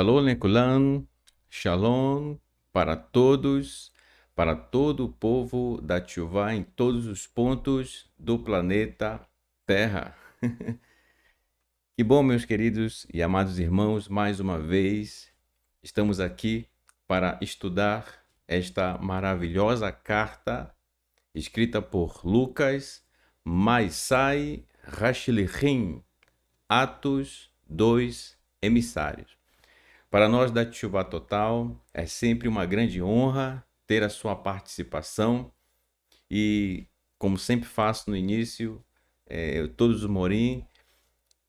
Shalom Lekulam, Shalom para todo o povo da Tchuvá em todos os pontos do planeta Terra. Que bom, meus queridos e amados irmãos, mais uma vez estamos aqui para estudar esta maravilhosa carta escrita por Lucas Maisai Rashlichim, Atos dos Emissários. Para nós da Tchuvá Total, é sempre uma grande honra ter a sua participação e, como sempre faço no início, todos os Morim,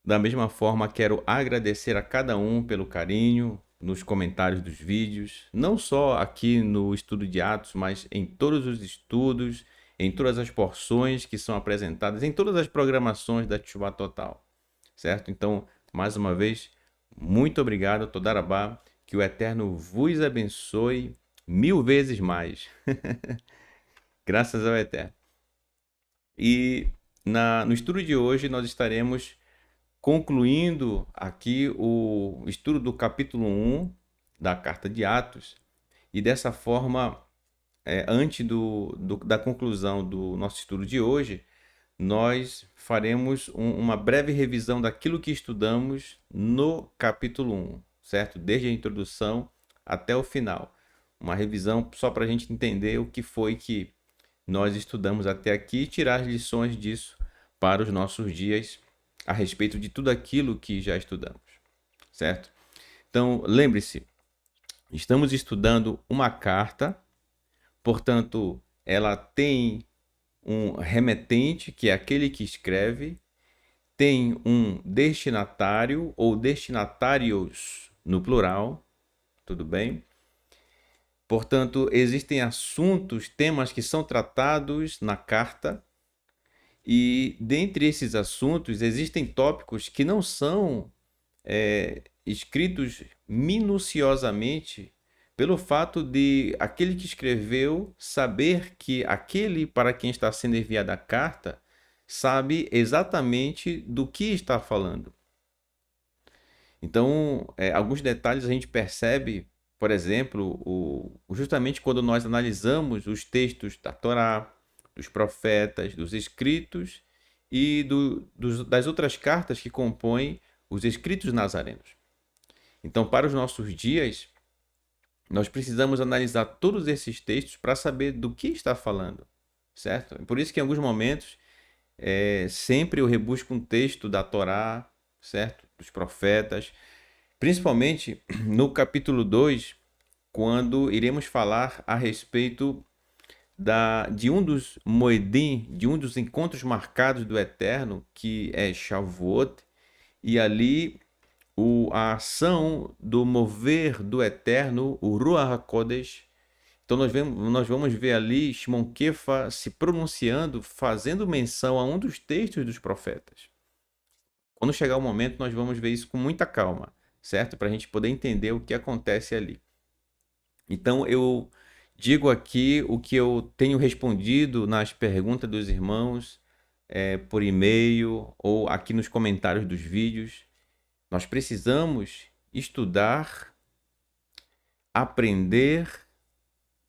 da mesma forma quero agradecer a cada um pelo carinho nos comentários dos vídeos, não só aqui no estudo de Atos, mas em todos os estudos, em todas as porções que são apresentadas, em todas as programações da Tchuvá Total, certo? Então, mais uma vez, muito obrigado, Todarabá, que o Eterno vos abençoe 1000 vezes mais. Graças ao Eterno. E no estudo de hoje nós estaremos concluindo aqui o estudo do capítulo 1 da Carta de Atos. E dessa forma, antes da conclusão do nosso estudo de hoje, nós faremos uma breve revisão daquilo que estudamos no capítulo 1, certo? Desde a introdução até o final. Uma revisão só para a gente entender o que foi que nós estudamos até aqui e tirar as lições disso para os nossos dias a respeito de tudo aquilo que já estudamos, certo? Então, lembre-se, estamos estudando uma carta, portanto, ela tem um remetente, que é aquele que escreve, tem um destinatário ou destinatários no plural, tudo bem? Portanto, existem assuntos, temas que são tratados na carta e dentre esses assuntos existem tópicos que não são escritos minuciosamente pelo fato de aquele que escreveu saber que aquele para quem está sendo enviada a carta sabe exatamente do que está falando. Então, alguns detalhes a gente percebe, por exemplo, justamente quando nós analisamos os textos da Torá, dos profetas, dos escritos e das outras cartas que compõem os escritos nazarenos. Então, para os nossos dias, nós precisamos analisar todos esses textos para saber do que está falando, certo? Por isso que em alguns momentos, sempre eu rebusco um texto da Torá, certo? Dos profetas, principalmente no capítulo 2, quando iremos falar a respeito de um dos Moedim, de um dos encontros marcados do Eterno, que é Shavuot, e ali a ação do mover do Eterno, o Ruach HaKodesh. Então nós vamos ver ali Shimon Kefa se pronunciando, fazendo menção a um dos textos dos profetas. Quando chegar o momento, nós vamos ver isso com muita calma, certo? Para a gente poder entender o que acontece ali. Então eu digo aqui o que eu tenho respondido nas perguntas dos irmãos, por e-mail ou aqui nos comentários dos vídeos. Nós precisamos estudar, aprender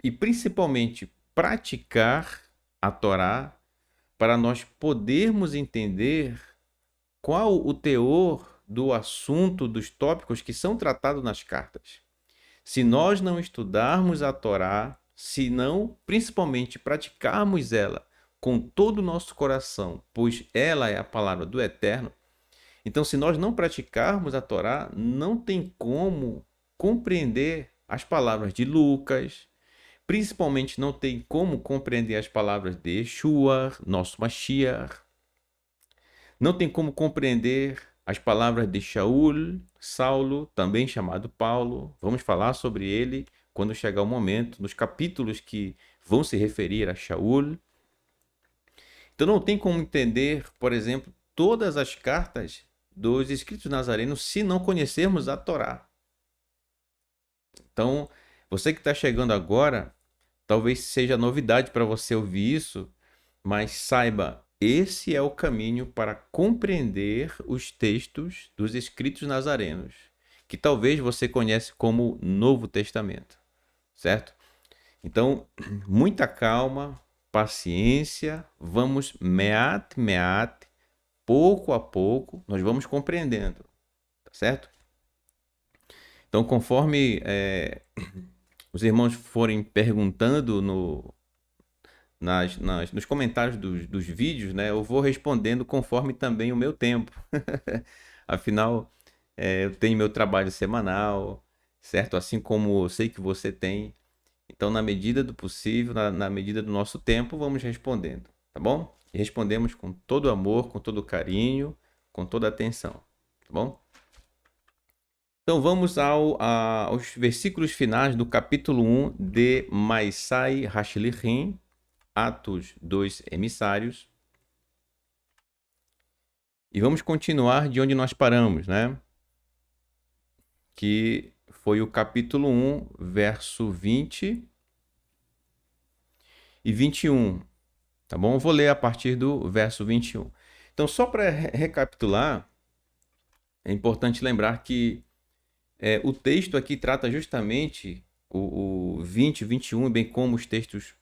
e principalmente praticar a Torá para nós podermos entender qual o teor do assunto, dos tópicos que são tratados nas cartas. Se nós não estudarmos a Torá, se não principalmente praticarmos ela com todo o nosso coração, pois ela é a palavra do Eterno, então, se nós não praticarmos a Torá, não tem como compreender as palavras de Lucas, principalmente não tem como compreender as palavras de Yeshua, nosso Mashiach, não tem como compreender as palavras de Shaul, Saulo, também chamado Paulo. Vamos falar sobre ele quando chegar o momento, nos capítulos que vão se referir a Shaul. Então, não tem como entender, por exemplo, todas as cartas dos escritos nazarenos se não conhecermos a Torá. Então, você que está chegando agora, talvez seja novidade para você ouvir isso, mas saiba, esse é o caminho para compreender os textos dos escritos nazarenos, que talvez você conhece como Novo Testamento, certo? Então, muita calma, paciência, vamos meat, pouco a pouco, nós vamos compreendendo, tá certo? Então, conforme os irmãos forem perguntando nos comentários dos vídeos, né, eu vou respondendo conforme também o meu tempo. Afinal, eu tenho meu trabalho semanal, certo? Assim como eu sei que você tem. Então, na medida do possível, na medida do nosso tempo, vamos respondendo, tá bom? E respondemos com todo amor, com todo carinho, com toda atenção, tá bom? Então, vamos aos versículos finais do capítulo 1 de Maisai Hashlichim, Atos dos Emissários. E vamos continuar de onde nós paramos, né? Que foi o capítulo 1, verso 20 e 21. Tá bom? Eu vou ler a partir do verso 21. Então, só para recapitular, é importante lembrar que o texto aqui trata justamente o 20 e 21, bem como os textos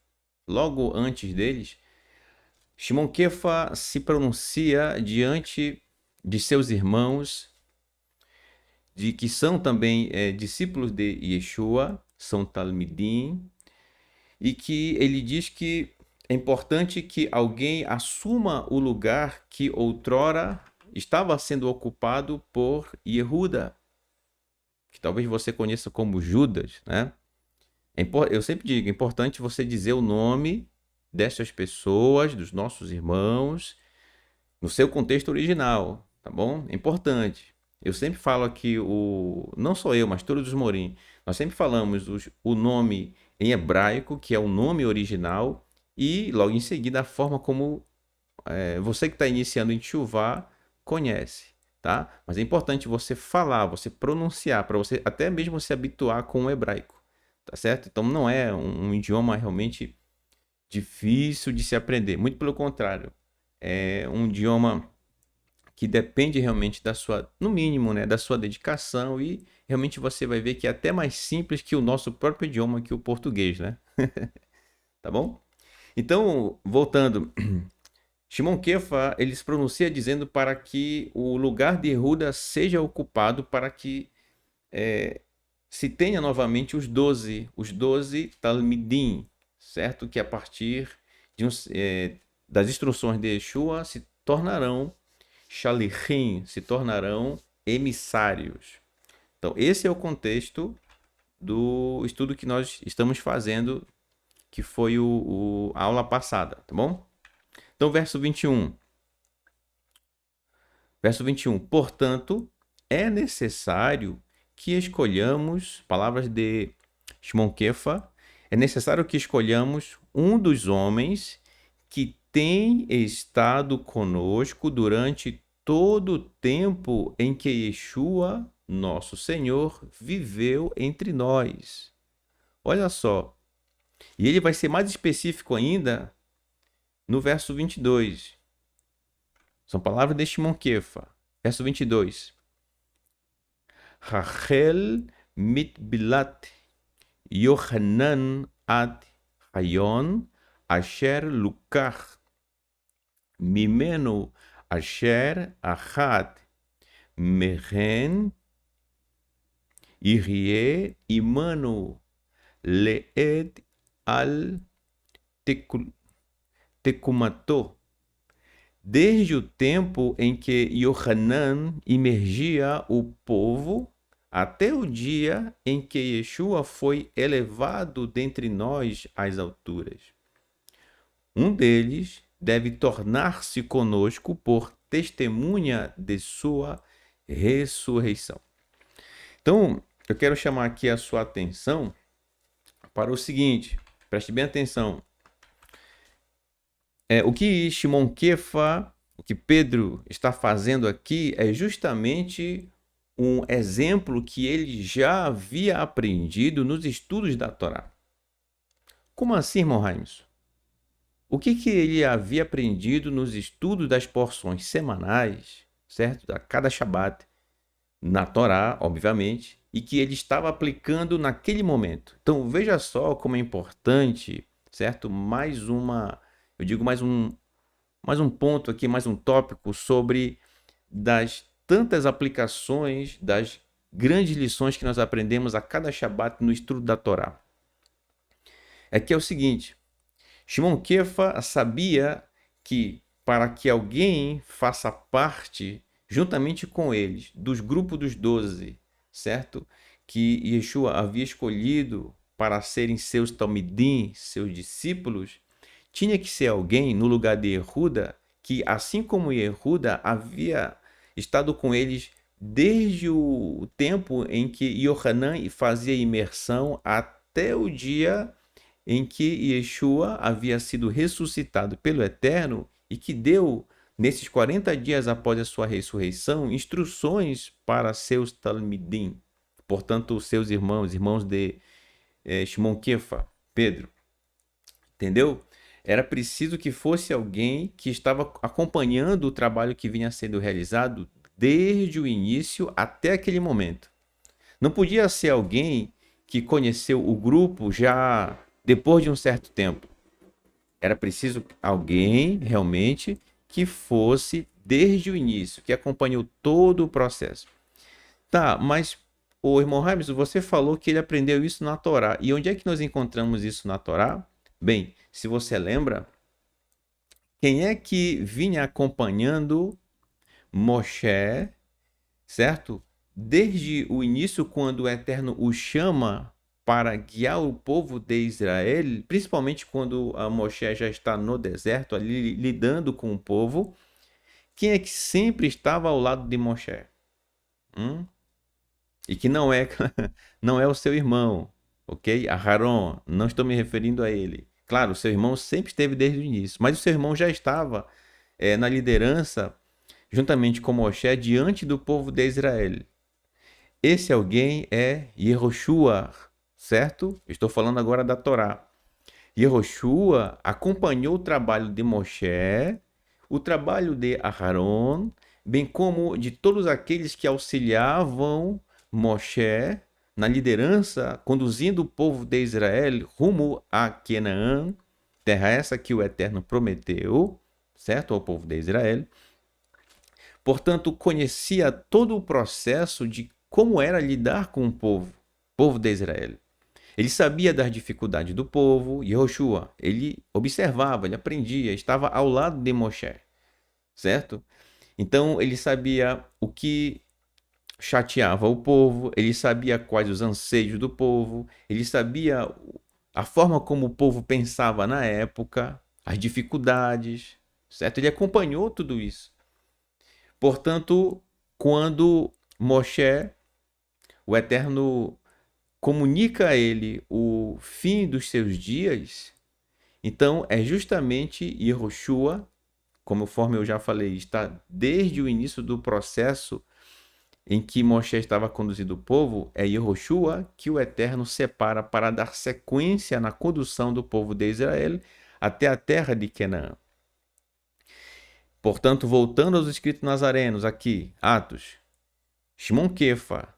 logo antes deles. Shimon Kefa se pronuncia diante de seus irmãos, de que são também discípulos de Yeshua, são Talmidim, e que ele diz que é importante que alguém assuma o lugar que outrora estava sendo ocupado por Yehuda, que talvez você conheça como Judas, né? Eu sempre digo, é importante você dizer o nome dessas pessoas, dos nossos irmãos, no seu contexto original, tá bom? É importante. Eu sempre falo aqui, não só eu, mas todos os Morim, nós sempre falamos o nome em hebraico, que é o nome original, e logo em seguida a forma como você que está iniciando em Teshuvá conhece, tá? Mas é importante você falar, você pronunciar, para você até mesmo se habituar com o hebraico, tá certo? Então não é um idioma realmente difícil de se aprender, muito pelo contrário, é um idioma que depende realmente da sua, no mínimo, né, da sua dedicação, e realmente você vai ver que é até mais simples que o nosso próprio idioma, que o português, né? Tá bom? Então, voltando, Shimon Kefa, ele se pronuncia dizendo para que o lugar de Yehuda seja ocupado, para que se tenha novamente os 12 Talmidim, certo? Que a partir das instruções de Yeshua se tornarão Shalichim, se tornarão emissários. Então, esse é o contexto do estudo que nós estamos fazendo, que foi a aula passada, tá bom? Então, verso 21. Verso 21. Portanto, é necessário que escolhamos, palavras de Shimon Kefa, é necessário que escolhamos um dos homens que tem estado conosco durante todo o tempo em que Yeshua, nosso Senhor, viveu entre nós. Olha só. E ele vai ser mais específico ainda no verso 22. São palavras de Shimon Kefa. Verso 22. Rachel mitbilat Yohanan ad Hayon asher lukach mimenu asher achat mehen irie imanu leed al tekumato. Desde o tempo em que Yohanan imergia o povo, até o dia em que Yeshua foi elevado dentre nós às alturas. Um deles deve tornar-se conosco por testemunha de sua ressurreição. Então, eu quero chamar aqui a sua atenção para o seguinte, preste bem atenção. O que Shimon Kefa, o que Pedro está fazendo aqui é justamente um exemplo que ele já havia aprendido nos estudos da Torá. Como assim, irmão Raims? O que ele havia aprendido nos estudos das porções semanais, certo? A cada Shabat, na Torá, obviamente, e que ele estava aplicando naquele momento. Então, veja só como é importante, certo? Eu digo mais um ponto aqui, mais um tópico sobre das tantas aplicações, das grandes lições que nós aprendemos a cada Shabat no estudo da Torá. É que é o seguinte, Shimon Kefa sabia que para que alguém faça parte, juntamente com eles, dos grupos dos 12, certo? Que Yeshua havia escolhido para serem seus talmidim, seus discípulos, tinha que ser alguém no lugar de Yehuda, que assim como Yehuda havia estado com eles desde o tempo em que Yohanan fazia imersão até o dia em que Yeshua havia sido ressuscitado pelo Eterno e que deu, nesses 40 dias após a sua ressurreição, instruções para seus talmidim, portanto, seus irmãos de Shimon Kefa, Pedro. Entendeu? Era preciso que fosse alguém que estava acompanhando o trabalho que vinha sendo realizado desde o início até aquele momento. Não podia ser alguém que conheceu o grupo já depois de um certo tempo. Era preciso alguém realmente que fosse desde o início, que acompanhou todo o processo. Tá, mas o irmão Raimes, você falou que ele aprendeu isso na Torá. E onde é que nós encontramos isso na Torá? Bem, se você lembra, quem é que vinha acompanhando Moshe, certo? Desde o início, quando o Eterno o chama para guiar o povo de Israel, principalmente quando a Moshe já está no deserto, ali lidando com o povo, quem é que sempre estava ao lado de Moshe? E que não é, não é o seu irmão, ok? Aharon, não estou me referindo a ele. Claro, o seu irmão sempre esteve desde o início, mas o seu irmão já estava na liderança, juntamente com Moshe, diante do povo de Israel. Esse alguém é Yehoshua, certo? Estou falando agora da Torá. Yehoshua acompanhou o trabalho de Moshe, o trabalho de Aharon, bem como de todos aqueles que auxiliavam Moshe na liderança, conduzindo o povo de Israel rumo a Canaã, terra essa que o Eterno prometeu, certo, ao povo de Israel. Portanto, conhecia todo o processo de como era lidar com o povo de Israel. Ele sabia das dificuldades do povo, Yehoshua, ele observava, ele aprendia, estava ao lado de Moshe, certo? Então, ele sabia o que chateava o povo, ele sabia quais os anseios do povo, ele sabia a forma como o povo pensava na época, as dificuldades, certo? Ele acompanhou tudo isso. Portanto, quando Moshe, o Eterno, comunica a ele o fim dos seus dias, então é justamente Yehoshua, conforme eu já falei, está desde o início do processo em que Moshe estava conduzindo o povo, é Yehoshua que o Eterno separa para dar sequência na condução do povo de Israel até a terra de Canaã. Portanto, voltando aos escritos nazarenos aqui, Atos, Shimon Kefa,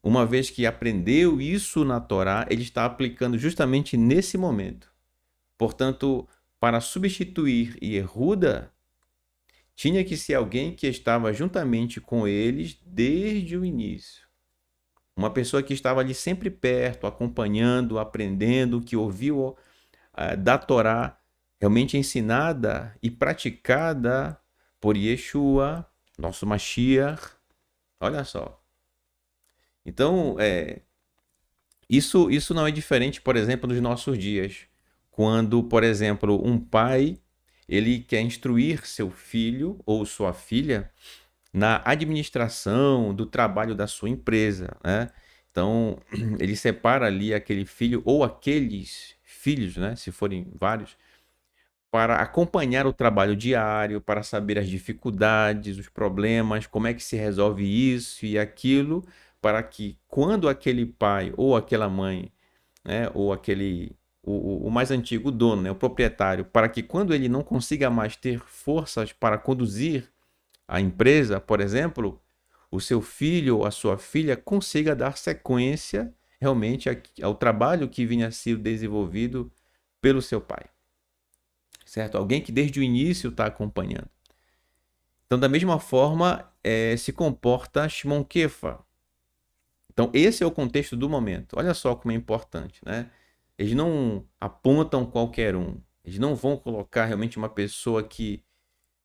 uma vez que aprendeu isso na Torá, ele está aplicando justamente nesse momento. Portanto, para substituir Yehuda, tinha que ser alguém que estava juntamente com eles desde o início. Uma pessoa que estava ali sempre perto, acompanhando, aprendendo, que ouviu da Torá, realmente ensinada e praticada por Yeshua, nosso Mashiach. Olha só. Então, isso não é diferente, por exemplo, dos nossos dias. Quando, por exemplo, um pai ele quer instruir seu filho ou sua filha na administração do trabalho da sua empresa, né? Então, ele separa ali aquele filho ou aqueles filhos, né, se forem vários, para acompanhar o trabalho diário, para saber as dificuldades, os problemas, como é que se resolve isso e aquilo, para que quando aquele pai ou aquela mãe, né, ou aquele o mais antigo dono, né, o proprietário, para que quando ele não consiga mais ter forças para conduzir a empresa, por exemplo, o seu filho ou a sua filha consiga dar sequência realmente ao trabalho que vinha sendo desenvolvido pelo seu pai. Certo? Alguém que desde o início está acompanhando. Então, da mesma forma, se comporta Shimon Kefa. Então, esse é o contexto do momento. Olha só como é importante, né? Eles não apontam qualquer um. Eles não vão colocar realmente uma pessoa que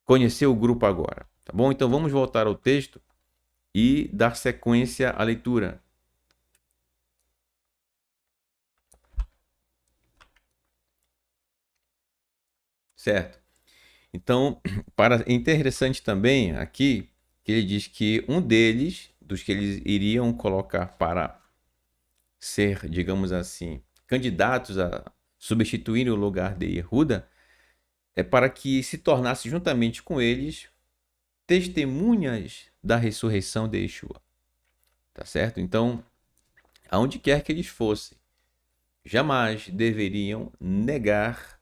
conheceu o grupo agora. Tá bom? Então, vamos voltar ao texto e dar sequência à leitura. Certo? Então, é interessante também aqui que ele diz que um deles, dos que eles iriam colocar para ser, digamos assim, candidatos a substituir o lugar de Yehuda, é para que se tornasse juntamente com eles testemunhas da ressurreição de Yeshua. Tá certo? Então, aonde quer que eles fossem, jamais deveriam negar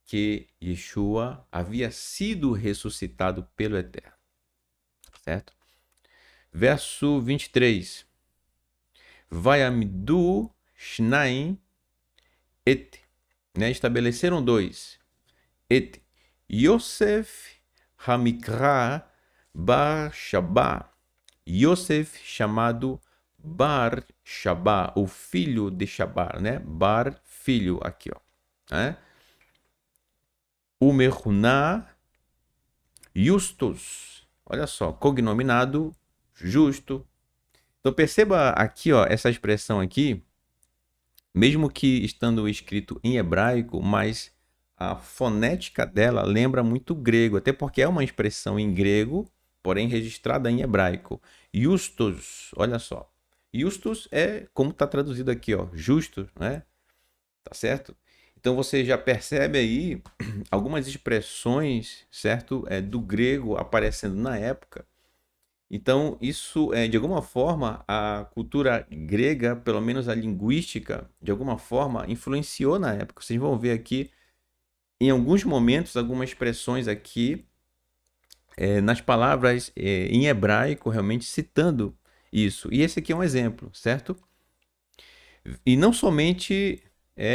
que Yeshua havia sido ressuscitado pelo Eterno. Certo? Verso 23. Vayamdu shnaim et, né? Estabeleceram dois. Et Yosef Hamikra Bar Shabá. Yosef chamado Bar Shabá, o filho de Shabá, né? Bar, filho, aqui, ó. Né? Umeruná Justus. Olha só, cognominado justo. Então perceba aqui, ó, essa expressão aqui, mesmo que estando escrito em hebraico, mas a fonética dela lembra muito grego, até porque é uma expressão em grego, porém registrada em hebraico. Justus, olha só. Justus é como está traduzido aqui, ó, justo, né? Tá certo? Então você já percebe aí algumas expressões, certo, do grego aparecendo na época. Então isso, de alguma forma, a cultura grega, pelo menos a linguística, de alguma forma, influenciou na época. Vocês vão ver aqui, em alguns momentos, algumas expressões aqui, nas palavras em hebraico, realmente citando isso. E esse aqui é um exemplo, certo? E não somente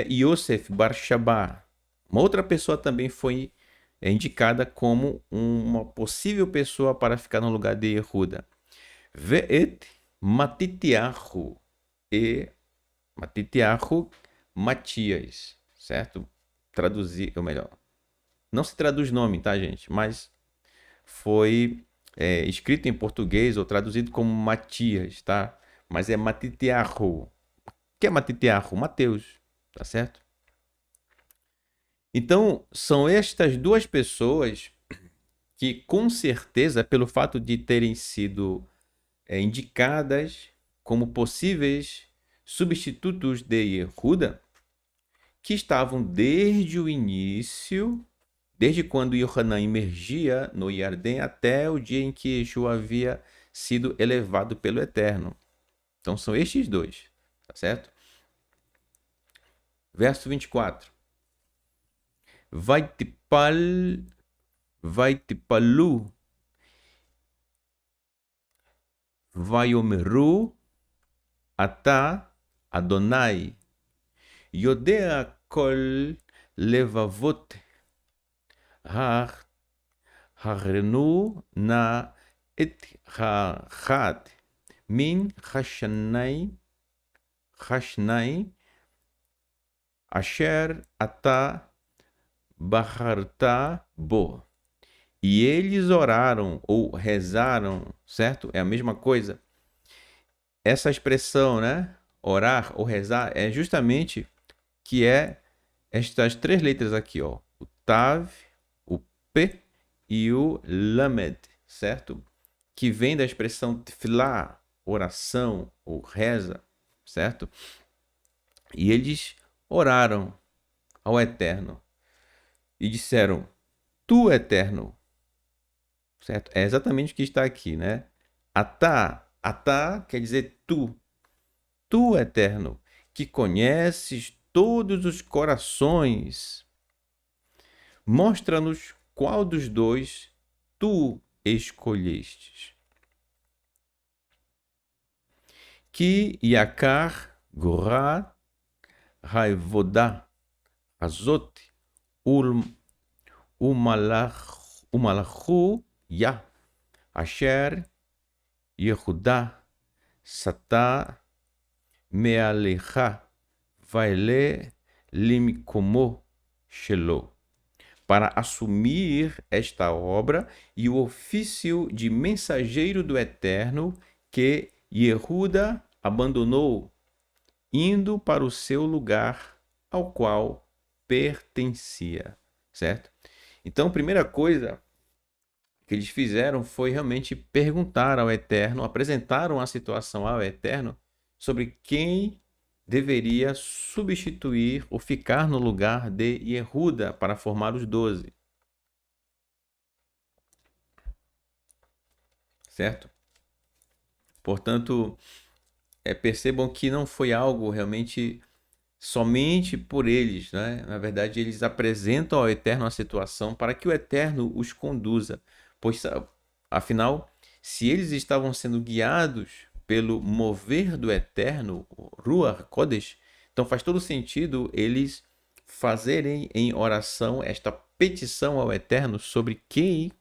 Yosef Bar Shabá, uma outra pessoa também foi indicada como uma possível pessoa para ficar no lugar de Yehuda. Ve'et Matitiahu, e Matitiahu Matias, certo? Traduzir, ou melhor, não se traduz nome, tá, gente? Mas foi escrito em português ou traduzido como Matias, tá? Mas é Matitiahu. O que é Matitiahu? Mateus, tá certo? Então, são estas duas pessoas que, com certeza, pelo fato de terem sido indicadas como possíveis substitutos de Yehuda, que estavam desde o início, desde quando Yohanan emergia no Yarden até o dia em que Yeshua havia sido elevado pelo Eterno. Então são estes dois, tá certo? Verso 24. Vaitipalu Vaiomeru Ata Adonai Yodea Kol Levavot Harenu Na Et Hachat Min Hashanai Asher Ata Baharta Bo. E eles oraram ou rezaram, certo? É a mesma coisa. Essa expressão, né? Orar ou rezar é justamente que é estas três letras aqui, ó. O Tav, o P e o Lamed, certo? Que vem da expressão tefilá, oração ou reza, certo? E eles oraram ao Eterno e disseram: Tu, Eterno, certo? É exatamente o que está aqui, né? Atá quer dizer tu. Tu, Eterno, que conheces todos os corações, mostra-nos qual dos dois tu escolhestes. Ki yakar gora raivodah azot umalahu ya asher Yehudah sata mealecha vaile limkomo shelo, para assumir esta obra e o ofício de mensageiro do Eterno que Yehuda abandonou, indo para o seu lugar ao qual pertencia, certo? Então, a primeira coisa que eles fizeram foi realmente perguntar ao Eterno, apresentaram a situação ao Eterno sobre quem deveria substituir ou ficar no lugar de Yehuda para formar os 12. Certo? Portanto, percebam que não foi algo realmente somente por eles, né? Na verdade, eles apresentam ao Eterno a situação para que o Eterno os conduza. Pois, afinal, se eles estavam sendo guiados pelo mover do Eterno, Ruach Kodesh, então faz todo sentido eles fazerem em oração esta petição ao Eterno sobre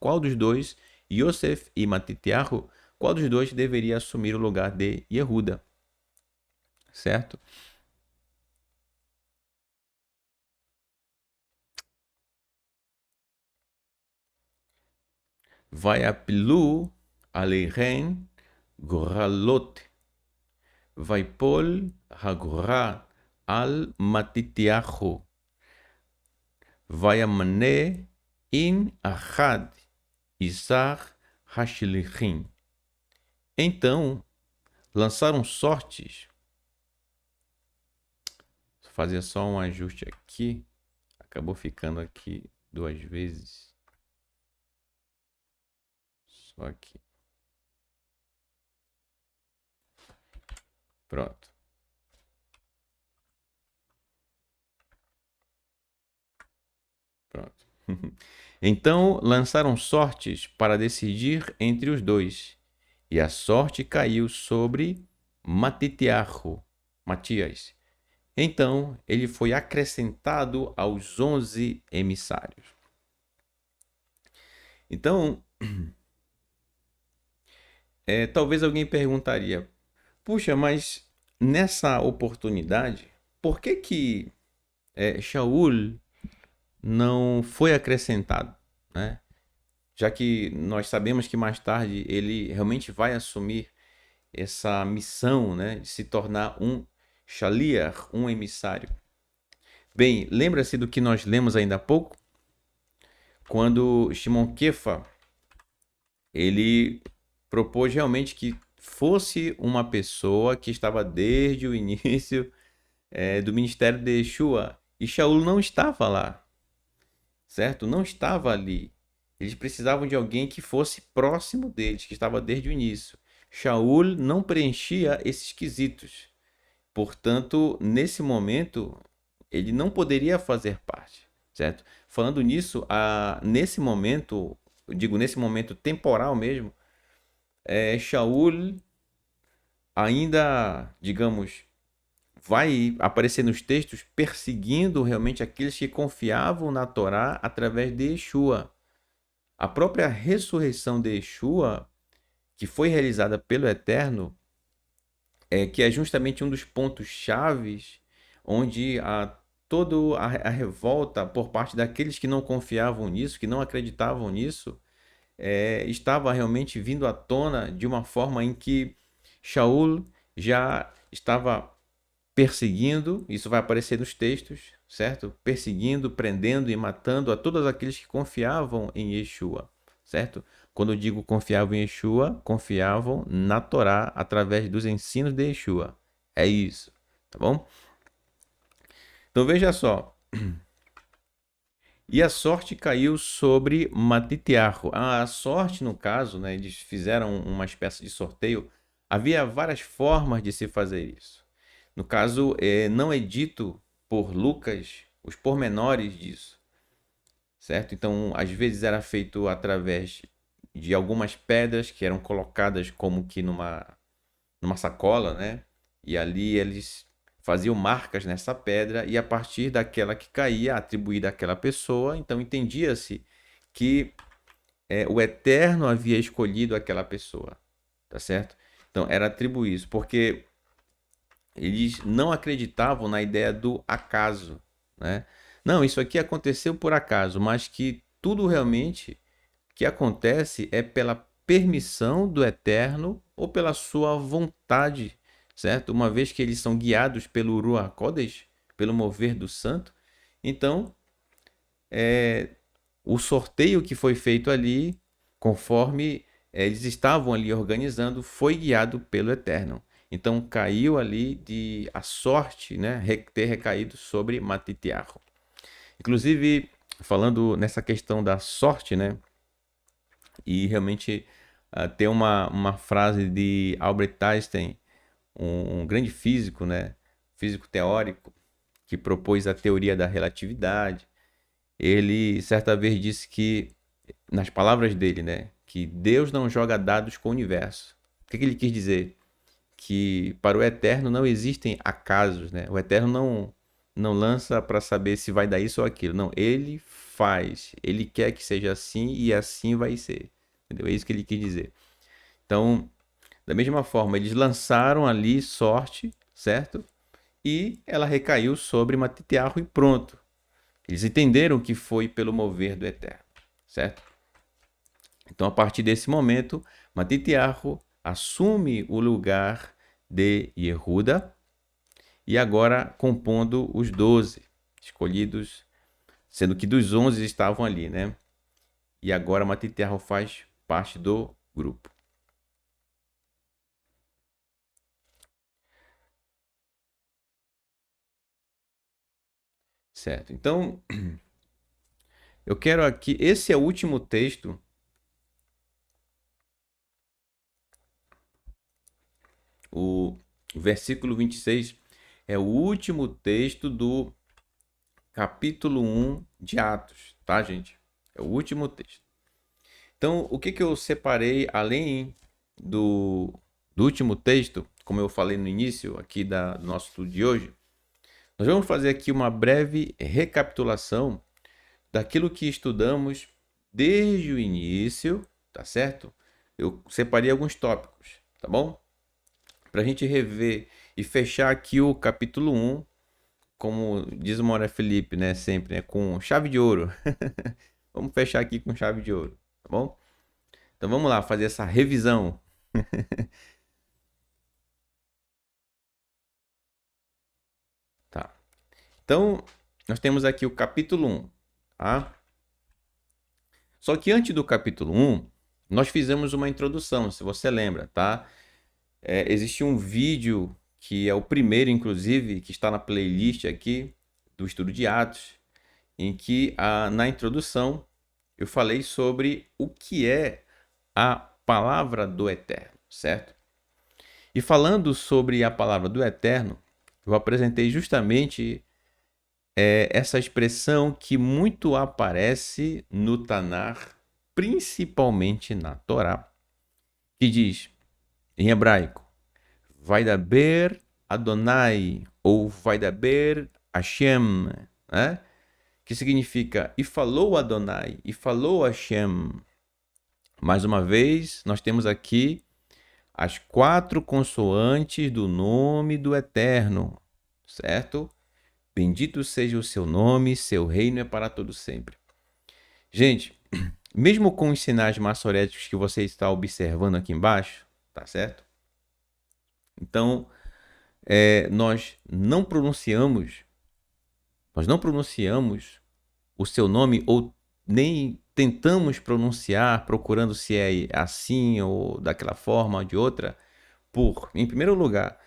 qual dos dois, Yosef e Matitiahu, qual dos dois deveria assumir o lugar de Yehuda. Certo? Vayapilu aleihem goralot, vaipol hagora al Matitiahu, vayamane in achad Isar hashlichim. Então lançaram sortes. Vou fazer só um ajuste aqui. Acabou ficando aqui 2 vezes. Só aqui. Pronto. Pronto. Então lançaram sortes para decidir entre os dois. E a sorte caiu sobre Matitiahu, Matias. Então ele foi acrescentado aos 11 emissários. Então, talvez alguém perguntaria, puxa, mas nessa oportunidade, por que Shaul não foi acrescentado, né? Já que nós sabemos que mais tarde ele realmente vai assumir essa missão, né, de se tornar um shaliach, um emissário. Bem, lembra-se do que nós lemos ainda há pouco? Quando Shimon Kefa, ele propôs realmente que fosse uma pessoa que estava desde o início do ministério de Yeshua, e Shaul não estava lá, certo? Não estava ali. Eles precisavam de alguém que fosse próximo deles, que estava desde o início. Shaul não preenchia esses quesitos. Portanto, nesse momento, ele não poderia fazer parte, certo? Falando nisso, nesse momento, eu digo nesse momento temporal mesmo, Shaul ainda, digamos, vai aparecer nos textos perseguindo realmente aqueles que confiavam na Torá através de Yeshua. A própria ressurreição de Yeshua, que foi realizada pelo Eterno, que é justamente um dos pontos chaves onde toda a revolta por parte daqueles que não confiavam nisso, que não acreditavam nisso, estava realmente vindo à tona de uma forma em que Shaul já estava perseguindo, isso vai aparecer nos textos, certo? Perseguindo, prendendo e matando a todos aqueles que confiavam em Yeshua, certo? Quando eu digo confiavam em Yeshua, confiavam na Torá através dos ensinos de Yeshua. É isso, tá bom? Então veja só. E a sorte caiu sobre Matitiahu. A sorte, no caso, né, eles fizeram uma espécie de sorteio. Havia várias formas de se fazer isso. No caso, não é dito por Lucas os pormenores disso, certo? Então, às vezes era feito através de algumas pedras que eram colocadas como que numa sacola, né? e ali eles faziam marcas nessa pedra, e a partir daquela que caía, atribuída àquela pessoa, então entendia-se que o Eterno havia escolhido aquela pessoa, tá certo? Então era atribuir isso, porque eles não acreditavam na ideia do acaso, né? Não, isso aqui aconteceu por acaso, mas que tudo realmente que acontece é pela permissão do Eterno ou pela sua vontade, certo? Uma vez que eles são guiados pelo Ruach Kodesh, pelo mover do Santo, então o sorteio que foi feito ali, conforme eles estavam ali organizando, foi guiado pelo Eterno. Então caiu ali a sorte, né, ter recaído sobre Matitiarro. Inclusive, falando nessa questão da sorte, né, e realmente tem uma frase de Albert Einstein, um grande físico, né, físico teórico, que propôs a teoria da relatividade. Ele certa vez disse que, nas palavras dele, né, que Deus não joga dados com o universo. O que ele quis dizer? Que para o Eterno não existem acasos, né? O Eterno não lança para saber se vai dar isso ou aquilo. Não, ele faz. Ele quer que seja assim e assim vai ser. Entendeu? É isso que ele quis dizer. Então, da mesma forma, eles lançaram ali sorte, certo? E ela recaiu sobre Matitiarro e pronto. Eles entenderam que foi pelo mover do Eterno, certo? Então, a partir desse momento, Matitiarro assume o lugar de Yehuda e agora compondo os 12 escolhidos, sendo que dos 11 estavam ali, né? E agora Matitiarro faz parte do grupo. Certo. Então, eu quero aqui, esse é o último texto. O versículo 26 é o último texto do capítulo 1 de Atos, tá, gente? É o último texto. Então, o que eu separei além do último texto, como eu falei no início aqui do nosso estudo de hoje, nós vamos fazer aqui uma breve recapitulação daquilo que estudamos desde o início, tá certo? Eu separei alguns tópicos, tá bom? Para a gente rever e fechar aqui o capítulo 1, como diz o Moré Felipe, né? Sempre, né? Com chave de ouro. Vamos fechar aqui com chave de ouro, tá bom? Então vamos lá fazer essa revisão. Tá. Então, nós temos aqui o capítulo 1, tá? Só que antes do capítulo 1, nós fizemos uma introdução, se você lembra, tá? Existe um vídeo que é o primeiro, inclusive, que está na playlist aqui do estudo de Atos, em que na introdução eu falei sobre o que é a palavra do Eterno, certo? E falando sobre a palavra do Eterno, eu apresentei justamente essa expressão que muito aparece no Tanar, principalmente na Torá, que diz em hebraico, Vaidaber Adonai, ou Vaidaber Hashem, né? Que significa e falou Adonai, e falou Hashem. Mais uma vez, nós temos aqui as 4 consoantes do nome do Eterno, certo? Bendito seja o seu nome, seu reino é para todo sempre. Gente, mesmo com os sinais maçoréticos que você está observando aqui embaixo, tá certo? Então, nós não pronunciamos o seu nome ou nem tentamos pronunciar, procurando se é assim ou daquela forma ou de outra, em primeiro lugar,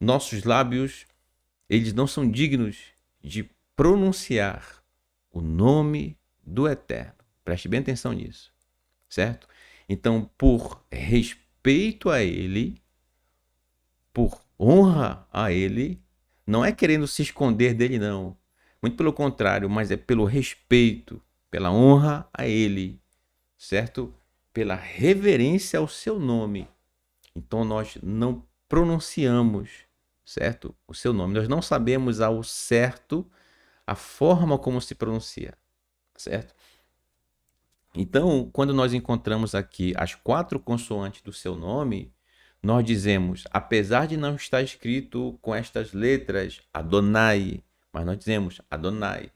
nossos lábios, eles não são dignos de pronunciar o nome do Eterno. Preste bem atenção nisso, certo? Então, por respeito a Ele, por honra a Ele, não é querendo se esconder dele, não. Muito pelo contrário, mas é pelo respeito, pela honra a Ele, certo? Pela reverência ao seu nome. Então nós não pronunciamos certo? O seu nome. Nós não sabemos ao certo a forma como se pronuncia, certo? Então, quando nós encontramos aqui as 4 consoantes do seu nome, nós dizemos, apesar de não estar escrito com estas letras, Adonai, mas nós dizemos Adonai.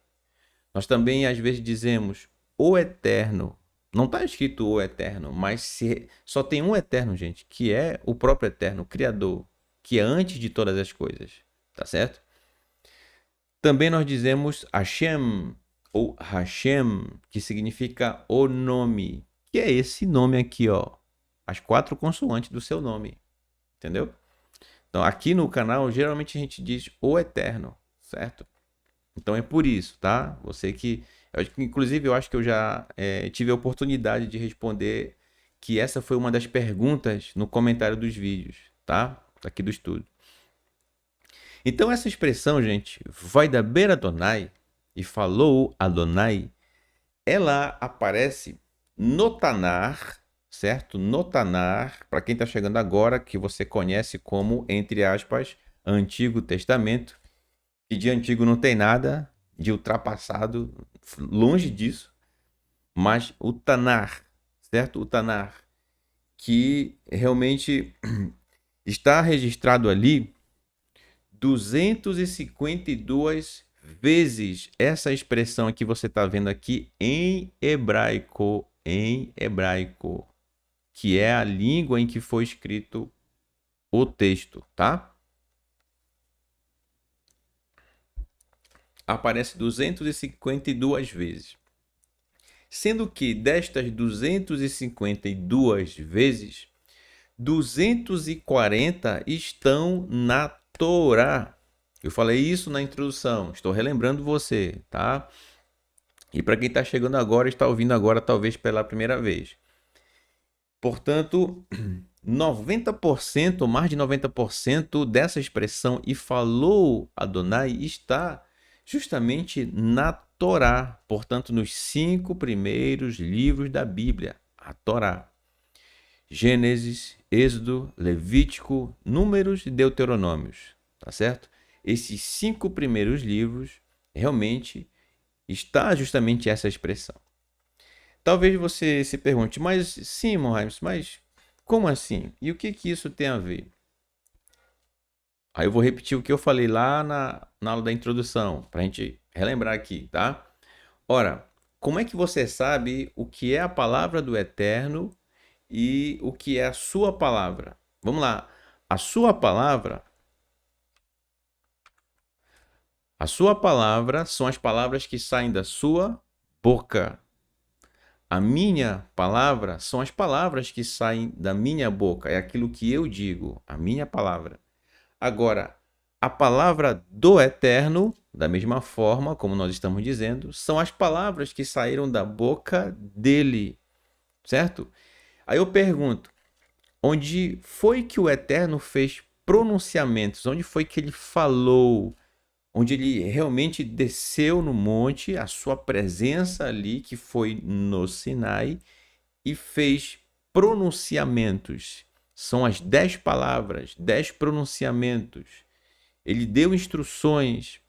Nós também às vezes dizemos o Eterno. Não está escrito o Eterno, mas só tem um Eterno, gente, que é o próprio Eterno, o Criador, que é antes de todas as coisas, tá certo? Também nós dizemos Hashem ou Hashem, que significa o nome, que é esse nome aqui, ó, as 4 consoantes do seu nome, entendeu? Então aqui no canal geralmente a gente diz o Eterno, certo? Então é por isso, tá? Você que, inclusive eu acho que eu já tive a oportunidade de responder que essa foi uma das perguntas no comentário dos vídeos, tá? Aqui do estudo. Então essa expressão, gente, vai da beira Adonai e falou Adonai, ela aparece no Tanar, certo? No Tanar, para quem está chegando agora, que você conhece como, entre aspas, Antigo Testamento, que de antigo não tem nada, de ultrapassado, longe disso, mas o Tanar, certo? O Tanar, que realmente está registrado ali 252 vezes essa expressão que você está vendo aqui em hebraico, que é a língua em que foi escrito o texto, tá? Aparece 252 vezes. Sendo que destas 252 vezes, 240 estão na Torá. Eu falei isso na introdução, estou relembrando você, tá? E para quem está chegando agora, está ouvindo agora, talvez pela primeira vez. Portanto, 90%, mais de 90% dessa expressão e falou Adonai está justamente na Torá, portanto, nos 5 primeiros livros da Bíblia, a Torá. Gênesis, Êxodo, Levítico, Números e Deuteronômios, tá certo? Esses 5 primeiros livros realmente está justamente essa expressão. Talvez você se pergunte, mas sim, Mohamed, mas como assim? E o que isso tem a ver? Aí eu vou repetir o que eu falei lá na aula da introdução, para a gente relembrar aqui, tá? Ora, como é que você sabe o que é a palavra do Eterno e o que é a sua palavra? Vamos lá. A sua palavra são as palavras que saem da sua boca. A minha palavra são as palavras que saem da minha boca. É aquilo que eu digo, a minha palavra. Agora, a palavra do Eterno, da mesma forma, como nós estamos dizendo, são as palavras que saíram da boca dele, certo? Aí eu pergunto, onde foi que o Eterno fez pronunciamentos? Onde foi que ele falou? Onde ele realmente desceu no monte, a sua presença ali, que foi no Sinai, e fez pronunciamentos. São as 10 palavras, 10 pronunciamentos. Ele deu instruções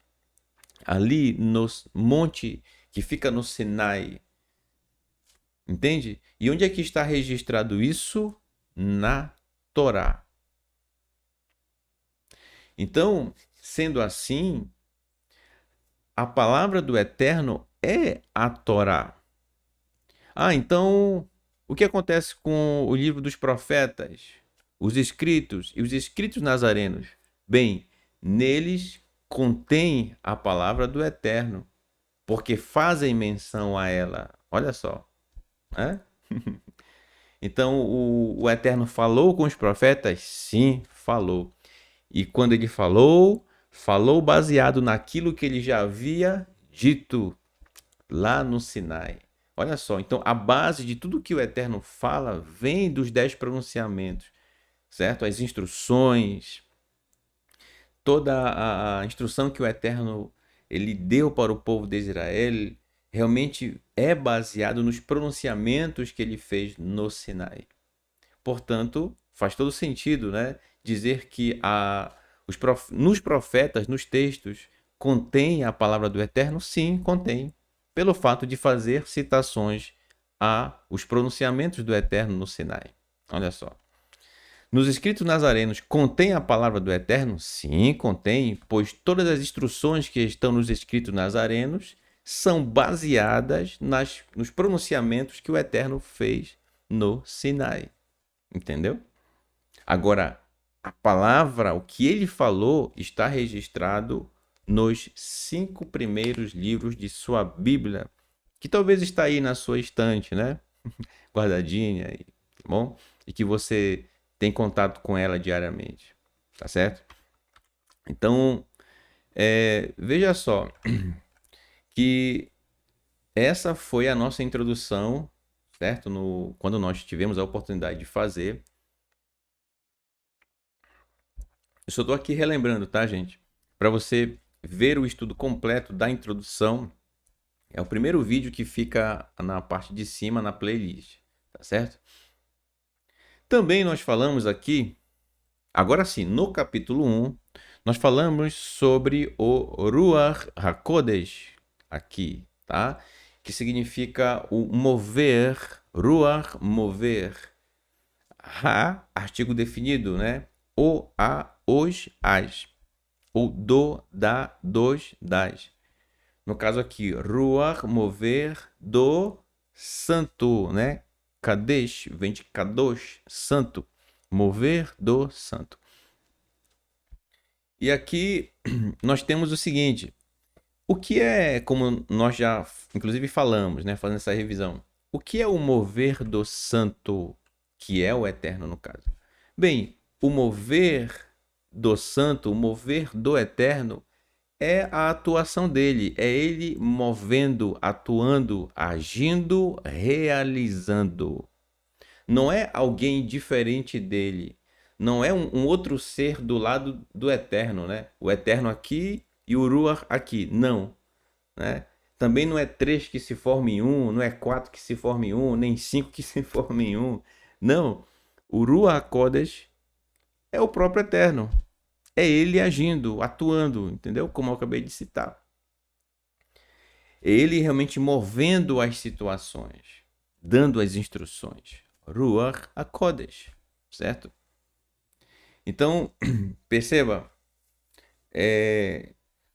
ali no monte que fica no Sinai. Entende? E onde é que está registrado isso? Na Torá. Então, sendo assim, a palavra do Eterno é a Torá. Então, o que acontece com o livro dos profetas, os escritos e os escritos nazarenos? Bem, neles contém a palavra do Eterno, porque fazem menção a ela. Olha só. Né? Então, o Eterno falou com os profetas? Sim, falou. E quando ele falou, falou baseado naquilo que ele já havia dito lá no Sinai. Olha só, então a base de tudo que o Eterno fala vem dos 10 pronunciamentos, certo? As instruções, toda a instrução que o Eterno ele deu para o povo de Israel realmente é baseado nos pronunciamentos que ele fez no Sinai. Portanto, faz todo sentido, né, dizer que Nos profetas, nos textos, contém a palavra do Eterno? Sim, contém. Pelo fato de fazer citações a os pronunciamentos do Eterno no Sinai. Olha só. Nos escritos nazarenos, contém a palavra do Eterno? Sim, contém, pois todas as instruções que estão nos escritos nazarenos são baseadas nos pronunciamentos que o Eterno fez no Sinai. Entendeu? Agora, a palavra, o que ele falou, está registrado nos 5 primeiros livros de sua Bíblia, que talvez está aí na sua estante, né? Guardadinha, tá bom? E que você tem contato com ela diariamente, tá certo? Então, veja só que essa foi a nossa introdução, certo? Quando nós tivemos a oportunidade de fazer. Eu só estou aqui relembrando, tá, gente? Para você ver o estudo completo da introdução, é o primeiro vídeo que fica na parte de cima na playlist, tá certo? Também nós falamos aqui, agora sim, no capítulo 1, nós falamos sobre o Ruach HaKodesh, aqui, tá? Que significa o mover, Ruach, mover. Ha, artigo definido, né? O, a, os, as. Ou do, da, dos, das. No caso aqui, Ruach, mover do santo, né? Kadesh, vem de Kadosh, santo. Mover do santo. E aqui nós temos o seguinte. O que é, como nós já inclusive falamos, né? Fazendo essa revisão. O que é o mover do santo, que é o eterno no caso? Bem, o mover do santo, o mover do eterno, é a atuação dele, é ele movendo, atuando, agindo, realizando. Não é alguém diferente dele, não é um outro ser do lado do eterno, né? O eterno aqui e o Ruach aqui, não, né? Também não é 3 que se formam em um, não é 4 que se formam em um, nem 5 que se formam em um, não. O Ruach Kodesh é o próprio eterno. É ele agindo, atuando, entendeu? Como eu acabei de citar. É ele realmente movendo as situações, dando as instruções. Ruach HaKodesh, certo? Então, perceba,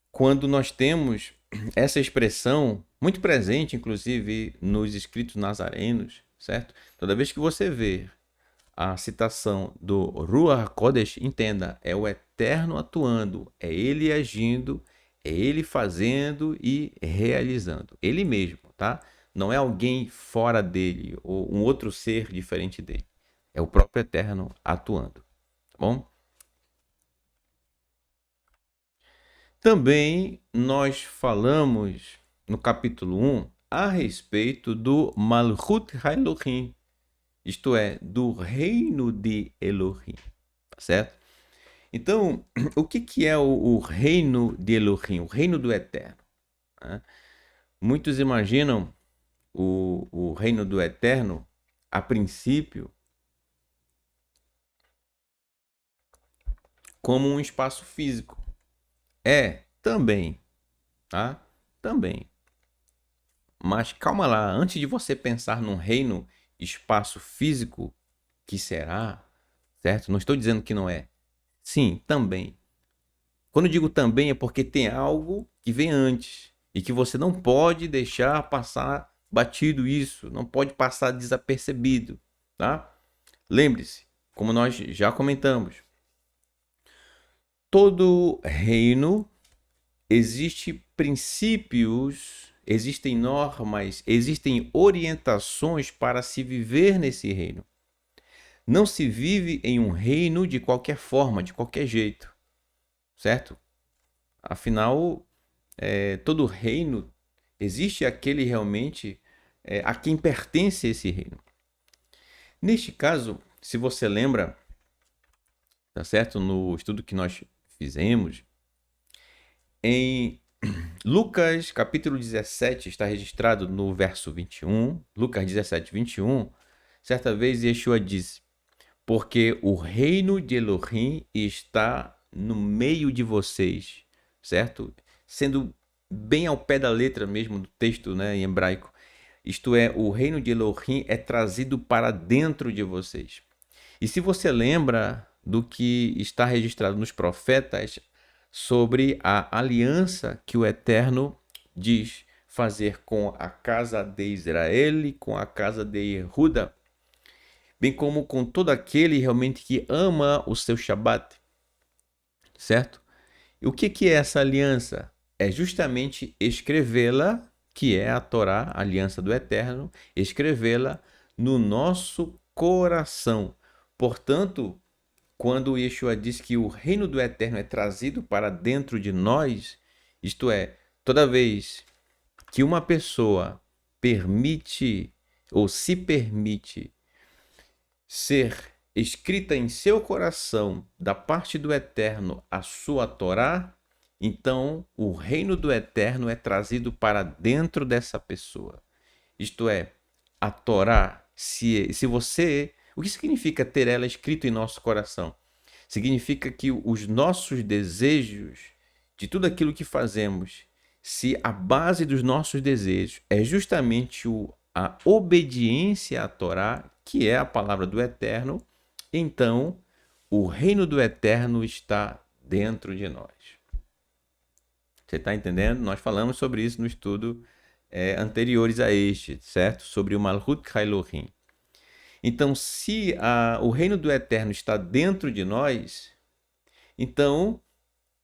quando nós temos essa expressão muito presente, inclusive, nos escritos nazarenos, certo? Toda vez que você vê a citação do Ruach HaKodesh, entenda, é o eterno atuando, é ele agindo, é ele fazendo e realizando. Ele mesmo, tá? Não é alguém fora dele ou um outro ser diferente dele. É o próprio eterno atuando, tá bom? Também nós falamos no capítulo 1 a respeito do Malchut HaElohim, isto é, do reino de Elohim, tá certo? Então, o que é o reino de Elohim, o reino do Eterno, né? Muitos imaginam o reino do Eterno, a princípio, como um espaço físico. É, também, tá? Também. Mas calma lá, antes de você pensar num reino, espaço físico, que será, certo? Não estou dizendo que não é. Sim, também. Quando eu digo também é porque tem algo que vem antes e que você não pode deixar passar batido isso, não pode passar desapercebido, tá? Lembre-se, como nós já comentamos, todo reino existe princípios, existem normas, existem orientações para se viver nesse reino. Não se vive em um reino de qualquer forma, de qualquer jeito, certo? Afinal, todo reino, existe aquele realmente a quem pertence esse reino. Neste caso, se você lembra, tá certo? No estudo que nós fizemos, em Lucas capítulo 17, está registrado no verso 21, Lucas 17, 21, certa vez Yeshua disse: porque o reino de Elohim está no meio de vocês, certo? Sendo bem ao pé da letra mesmo do texto, né, em hebraico. Isto é, o reino de Elohim é trazido para dentro de vocês. E se você lembra do que está registrado nos profetas sobre a aliança que o Eterno diz fazer com a casa de Israel e com a casa de Yehuda, bem como com todo aquele realmente que ama o seu Shabat, certo? E o que é essa aliança? É justamente escrevê-la, que é a Torá, a aliança do Eterno, escrevê-la no nosso coração. Portanto, quando Yeshua diz que o reino do Eterno é trazido para dentro de nós, isto é, toda vez que uma pessoa permite ou se permite ser escrita em seu coração da parte do Eterno a sua Torá, então o reino do Eterno é trazido para dentro dessa pessoa. Isto é, a Torá, se você... O que significa ter ela escrita em nosso coração? Significa que os nossos desejos, de tudo aquilo que fazemos, se a base dos nossos desejos é justamente a obediência à Torá, que é a palavra do Eterno, então o reino do Eterno está dentro de nós. Você está entendendo? Nós falamos sobre isso no estudo anteriores a este, certo? Sobre o Malhut Elohim. Então, se o reino do Eterno está dentro de nós, então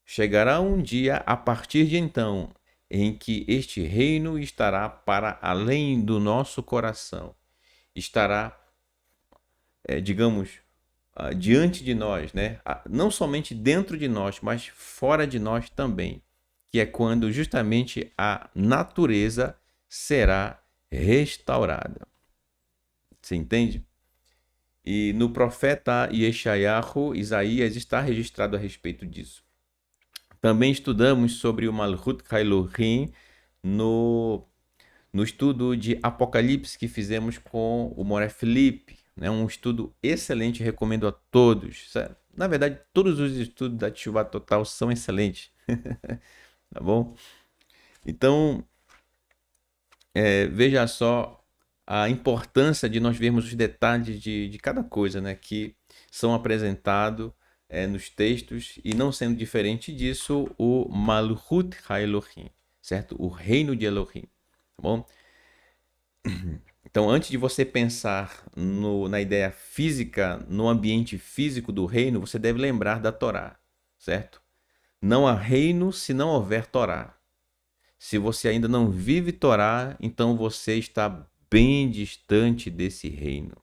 chegará um dia, a partir de então, em que este reino estará para além do nosso coração. Estará, digamos, diante de nós, né? Não somente dentro de nós, mas fora de nós também. Que é quando justamente a natureza será restaurada. Você entende? E no profeta Yeshayahu, Isaías está registrado a respeito disso. Também estudamos sobre o Malhut Elohim no estudo de Apocalipse que fizemos com o Moré Felipe. É um estudo excelente, recomendo a todos. Na verdade, todos os estudos da Teshuvah Total são excelentes. Tá bom? Então, veja só a importância de nós vermos os detalhes de cada coisa, né, que são apresentados nos textos, e não sendo diferente disso, o Malhut HaElohim, certo? O reino de Elohim, tá bom? Então, antes de você pensar na ideia física, no ambiente físico do reino, você deve lembrar da Torá, certo? Não há reino se não houver Torá. Se você ainda não vive Torá, então você está bem distante desse reino.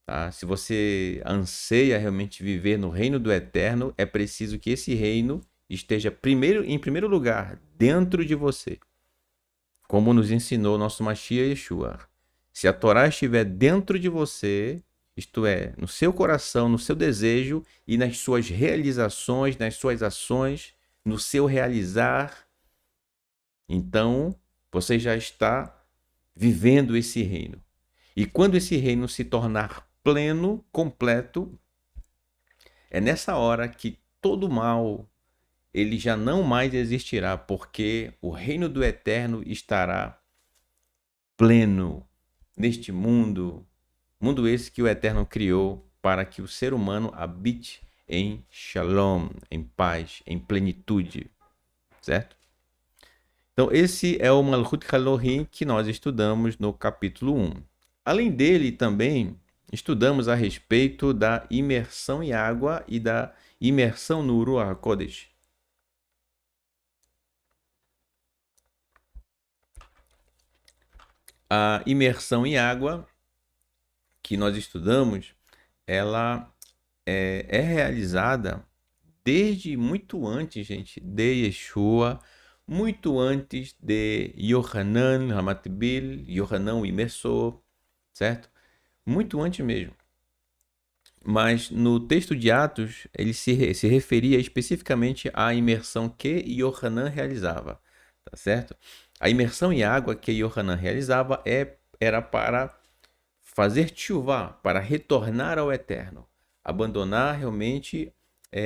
Tá? Se você anseia realmente viver no reino do Eterno, é preciso que esse reino esteja em primeiro lugar dentro de você. Como nos ensinou nosso Mashiach Yeshua. Se a Torá estiver dentro de você, isto é, no seu coração, no seu desejo e nas suas realizações, nas suas ações, no seu realizar, então você já está vivendo esse reino. E quando esse reino se tornar pleno, completo, é nessa hora que todo mal ele já não mais existirá, porque o reino do Eterno estará pleno neste mundo esse que o Eterno criou para que o ser humano habite em shalom, em paz, em plenitude, certo? Então esse é o Malhut Elohim que nós estudamos no capítulo 1. Além dele também estudamos a respeito da imersão em água e da imersão no Ruach HaKodesh. A imersão em água que nós estudamos, ela é realizada desde muito antes, gente, de Yeshua, muito antes de Yohanan Hamatbil, Yohanan o imersor, certo? Muito antes mesmo. Mas no texto de Atos, ele se referia especificamente à imersão que Yohanan realizava, tá certo? A imersão em água que Yohanan realizava era para fazer tchuvá, para retornar ao Eterno. abandonar realmente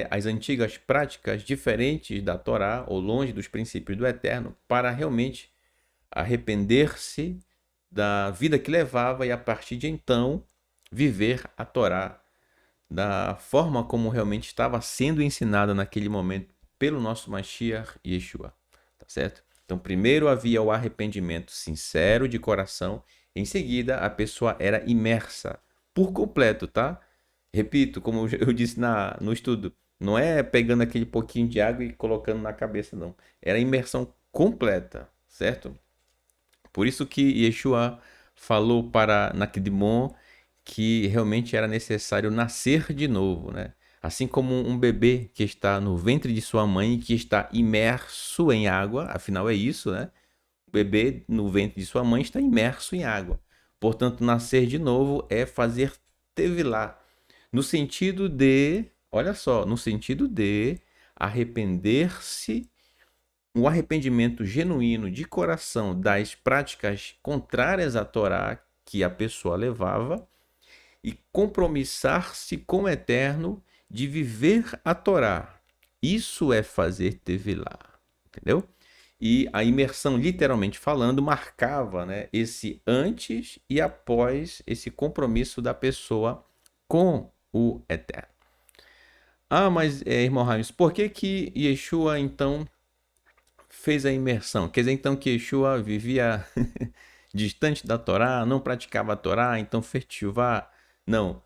as antigas práticas diferentes da Torá, ou longe dos princípios do Eterno, para realmente arrepender-se da vida que levava e, a partir de então, viver a Torá da forma como realmente estava sendo ensinada naquele momento pelo nosso Mashiach Yeshua, tá certo? Então, primeiro havia o arrependimento sincero de coração, em seguida a pessoa era imersa por completo, tá? Repito, como eu disse no estudo, não é pegando aquele pouquinho de água e colocando na cabeça, não. Era imersão completa, certo? Por isso que Yeshua falou para Nakdimon que realmente era necessário nascer de novo, né? Assim como um bebê que está no ventre de sua mãe, que está imerso em água, afinal é isso, né? O bebê no ventre de sua mãe está imerso em água. Portanto, nascer de novo é fazer tevilá, no sentido de, olha só, no sentido de arrepender-se, um arrependimento genuíno de coração das práticas contrárias à Torá que a pessoa levava e compromissar-se com o Eterno de viver a Torá. Isso é fazer tevilá, entendeu? E a imersão, literalmente falando, marcava, né, esse antes e após esse compromisso da pessoa com o Eterno. Ah, mas, irmão Raims, por que que Yeshua, então, fez a imersão? Quer dizer, então, que Yeshua vivia distante da Torá, não praticava a Torá, então fez teshuvá? Não.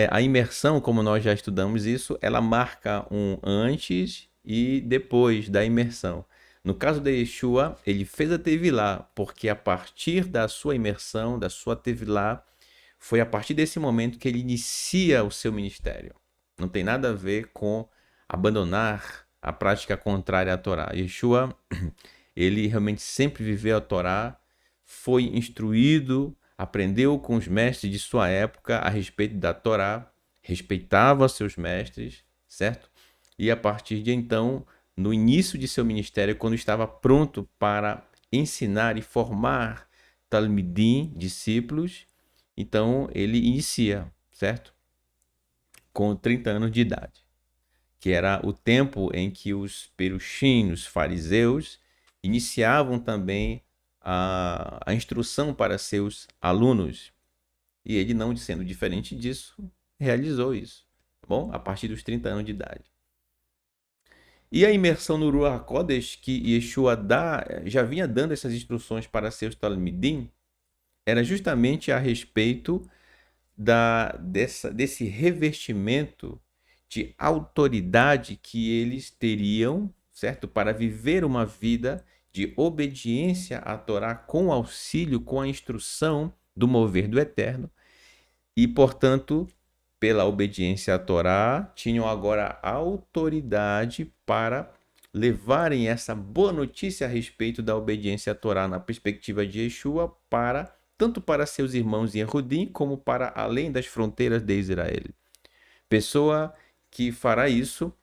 A imersão, como nós já estudamos isso, ela marca um antes e depois da imersão. No caso de Yeshua, ele fez a tevilá, porque a partir da sua imersão, da sua tevilá, foi a partir desse momento que ele inicia o seu ministério. Não tem nada a ver com abandonar a prática contrária à Torá. Yeshua, ele realmente sempre viveu a Torá, foi instruído, aprendeu com os mestres de sua época a respeito da Torá, respeitava seus mestres, certo? E a partir de então, no início de seu ministério, quando estava pronto para ensinar e formar talmidim, discípulos, então ele inicia, certo? Com 30 anos de idade, que era o tempo em que os perushim, os fariseus, iniciavam também a instrução para seus alunos. E ele, não sendo diferente disso, realizou isso, tá bom? A partir dos 30 anos de idade. E a imersão no Ruach HaKodesh, que Yeshua já vinha dando essas instruções para seus talmidim, era justamente a respeito desse revestimento de autoridade que eles teriam, certo? Para viver uma vida de obediência à Torá com auxílio, com a instrução do mover do Eterno. E, portanto, pela obediência à Torá, tinham agora autoridade para levarem essa boa notícia a respeito da obediência à Torá na perspectiva de Yeshua tanto para seus irmãos em Erudim, como para além das fronteiras de Israel. Pessoa que fará isso,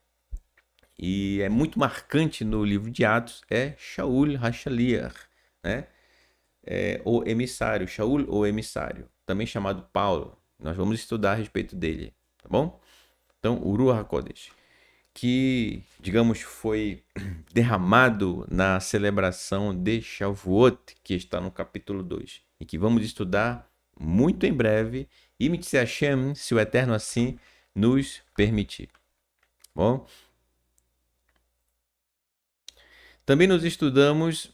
e é muito marcante no livro de Atos, é Shaul HaShaliach, né? O emissário, Shaul o emissário, também chamado Paulo. Nós vamos estudar a respeito dele, tá bom? Então, o Ruach HaKodesh, que, digamos, foi derramado na celebração de Shavuot, que está no capítulo 2, e que vamos estudar muito em breve, e Mitzvah Hashem, se o Eterno assim nos permitir. Bom? Também nos estudamos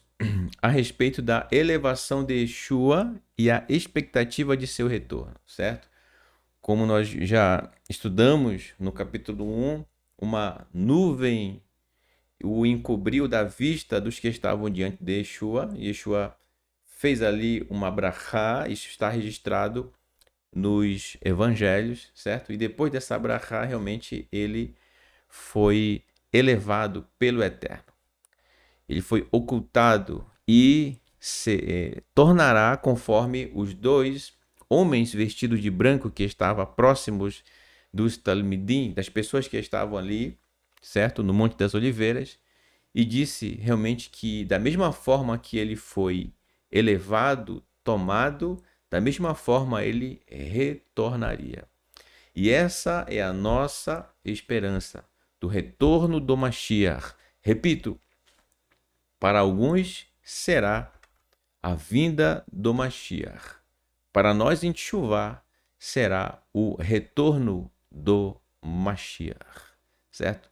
a respeito da elevação de Yeshua e a expectativa de seu retorno, certo? Como nós já estudamos no capítulo 1, uma nuvem o encobriu da vista dos que estavam diante de Yeshua. Yeshua fez ali uma brachá, isso está registrado nos evangelhos, certo? E depois dessa brachá, realmente ele foi elevado pelo Eterno. Ele foi ocultado e se tornará conforme os dois homens vestidos de branco que estavam próximos dos talmidim, das pessoas que estavam ali, certo? No Monte das Oliveiras, e disse realmente que da mesma forma que ele foi elevado, tomado, da mesma forma ele retornaria. E essa é a nossa esperança do retorno do Mashiach. Repito, para alguns será a vinda do Mashiach. Para nós em Teshuvá será o retorno do Mashiach, certo?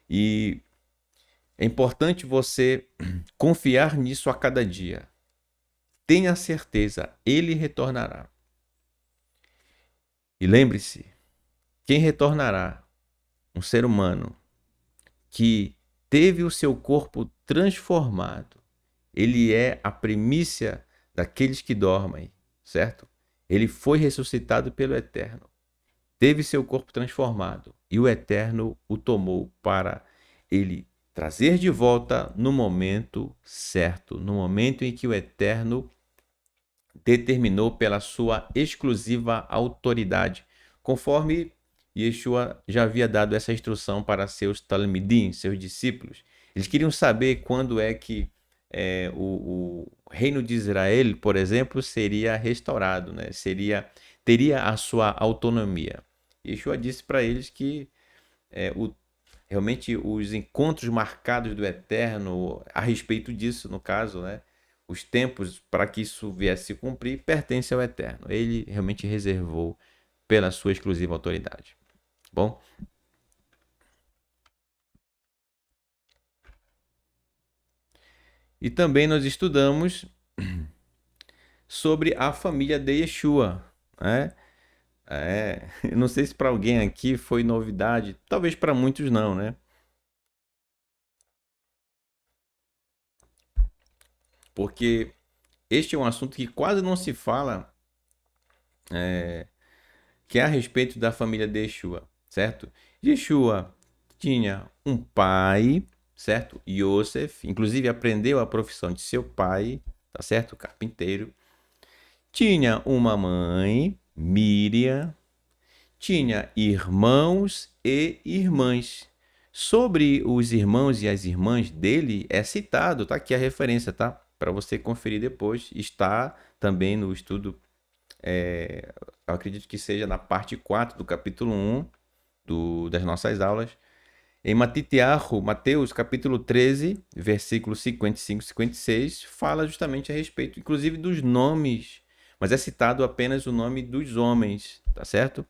E é importante você confiar nisso a cada dia. Tenha certeza, ele retornará. E lembre-se, quem retornará? Um ser humano que teve o seu corpo transformado. Ele é a primícia daqueles que dormem, certo? Ele foi ressuscitado pelo Eterno. Teve seu corpo transformado e o Eterno o tomou para ele trazer de volta no momento certo, no momento em que o Eterno determinou pela sua exclusiva autoridade, conforme Yeshua já havia dado essa instrução para seus talmidim, seus discípulos. Eles queriam saber quando é que o reino de Israel, por exemplo, seria restaurado, né? Teria a sua autonomia. Yeshua disse para eles que realmente os encontros marcados do Eterno, a respeito disso, no caso, né? Os tempos para que isso viesse se cumprir pertencem ao Eterno. Ele realmente reservou pela sua exclusiva autoridade. Bom? E também nós estudamos sobre a família de Yeshua, né? Não sei se para alguém aqui foi novidade, talvez para muitos não, né? Porque este é um assunto que quase não se fala, que é a respeito da família de Yeshua, certo? Yeshua tinha um pai, certo? Yosef, inclusive aprendeu a profissão de seu pai, tá certo? Carpinteiro. Tinha uma mãe, Miriam, tinha irmãos e irmãs. Sobre os irmãos e as irmãs dele é citado, tá aqui a referência, tá? Para você conferir depois. Está também no estudo, eu acredito que seja na parte 4 do capítulo 1 das nossas aulas. Em Matitiahu, Mateus capítulo 13, versículos 55 e 56, fala justamente a respeito, inclusive, dos nomes, mas é citado apenas o nome dos homens, tá certo?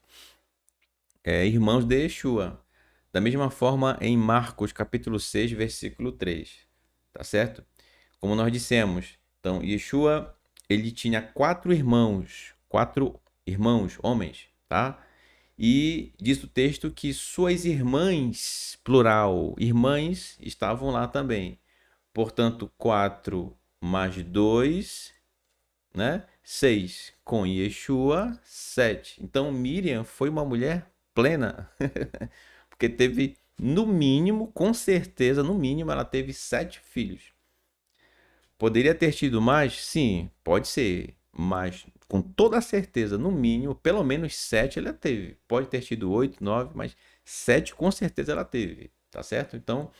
Irmãos de Yeshua. Da mesma forma, em Marcos capítulo 6, versículo 3, tá certo? Como nós dissemos, então, Yeshua, ele tinha quatro irmãos, homens, tá? E diz o texto que suas irmãs, plural, irmãs, estavam lá também. Portanto, 4 mais 2, né? 6 com Yeshua, 7. Então, Miriam foi uma mulher plena, porque teve, no mínimo, com certeza, no mínimo, ela teve 7 filhos. Poderia ter tido mais? Sim, pode ser. Mas com toda certeza, no mínimo, pelo menos 7 ela teve. Pode ter tido 8, 9, mas 7 com certeza ela teve. Tá certo? Então,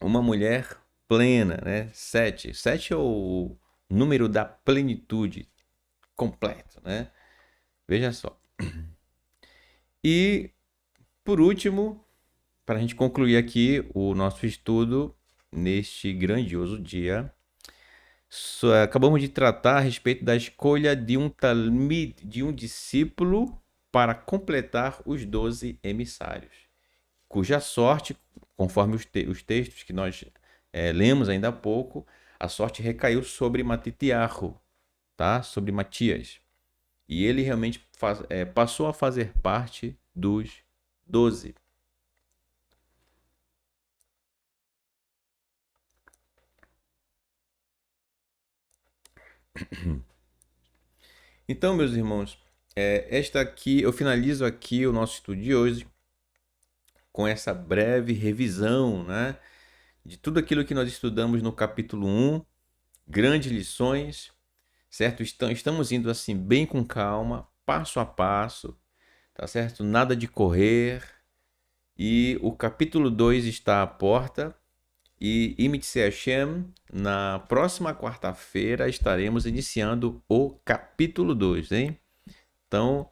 uma mulher plena, né? 7. 7 é o número da plenitude completo, né? Veja só. E, por último, para a gente concluir aqui o nosso estudo neste grandioso dia, acabamos de tratar a respeito da escolha de um talmid, de um discípulo, para completar os 12 emissários, cuja sorte, conforme os textos que nós lemos ainda há pouco, a sorte recaiu sobre Matitiahu, tá? Sobre Matias. E ele realmente passou a fazer parte dos 12. Então, meus irmãos, eu finalizo aqui o nosso estudo de hoje com essa breve revisão, né, de tudo aquilo que nós estudamos no capítulo 1, grandes lições, certo? Estamos indo assim bem com calma, passo a passo, tá certo? Nada de correr. E o capítulo 2 está à porta. E Imitse Hashem, na próxima quarta-feira estaremos iniciando o capítulo 2, hein? Então,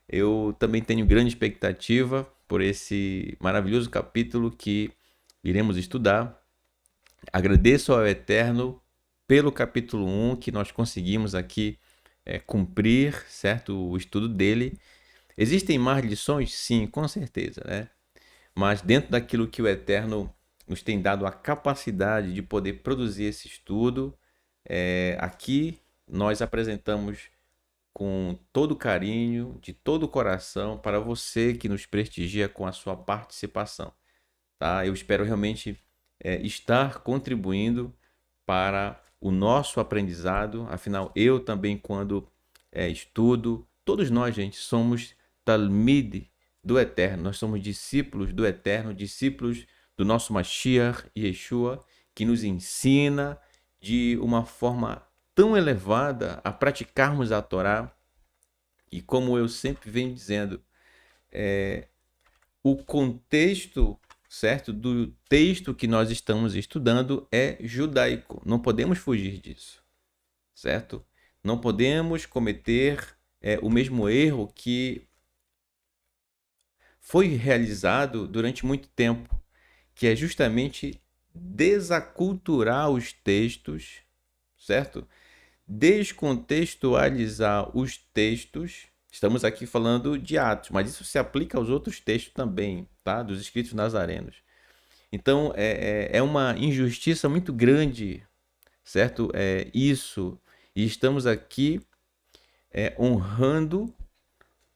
Eu também tenho grande expectativa por esse maravilhoso capítulo que iremos estudar. Agradeço ao Eterno pelo capítulo 1 que nós conseguimos aqui cumprir, certo? O estudo dele. Existem mais lições? Sim, com certeza, né? Mas dentro daquilo que o Eterno nos tem dado a capacidade de poder produzir esse estudo, aqui nós apresentamos com todo carinho, de todo o coração, para você que nos prestigia com a sua participação, tá? Eu espero realmente estar contribuindo para o nosso aprendizado. Afinal, eu também, quando estudo, todos nós, gente, somos Talmid do Eterno. Nós somos discípulos do Eterno, discípulos do nosso Mashiach, Yeshua, que nos ensina de uma forma tão elevada a praticarmos a Torá. E como eu sempre venho dizendo, o contexto, certo, do texto que nós estamos estudando é judaico. Não podemos fugir disso, certo? Não podemos cometer o mesmo erro que foi realizado durante muito tempo, que é justamente desaculturar os textos, certo? Descontextualizar os textos. Estamos aqui falando de Atos, mas isso se aplica aos outros textos também, tá? Dos escritos nazarenos. Então, é uma injustiça muito grande, certo? Isso. E estamos aqui honrando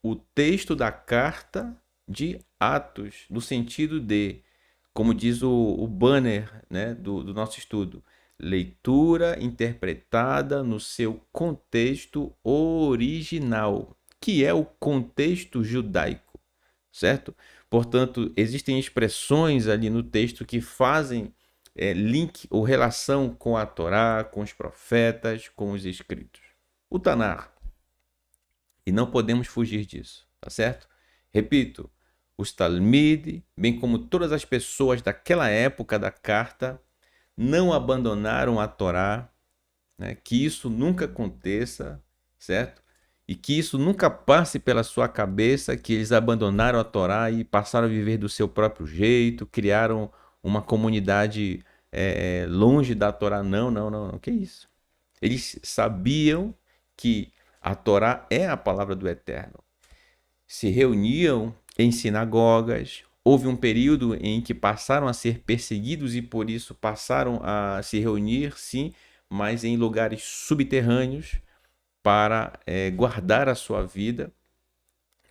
o texto da carta de Atos, no sentido de, como diz o banner, né, do nosso estudo, leitura interpretada no seu contexto original, que é o contexto judaico, certo? Portanto, existem expressões ali no texto que fazem link ou relação com a Torá, com os profetas, com os escritos. O Tanar. E não podemos fugir disso, tá certo? Repito, os Talmid, bem como todas as pessoas daquela época da carta, não abandonaram a Torá, né? Que isso nunca aconteça, certo? E que isso nunca passe pela sua cabeça que eles abandonaram a Torá e passaram a viver do seu próprio jeito, criaram uma comunidade longe da Torá. Não, não, não, não. Que isso? Eles sabiam que a Torá é a palavra do Eterno. Se reuniam em sinagogas. Houve um período em que passaram a ser perseguidos e por isso passaram a se reunir, sim, mas em lugares subterrâneos para guardar a sua vida.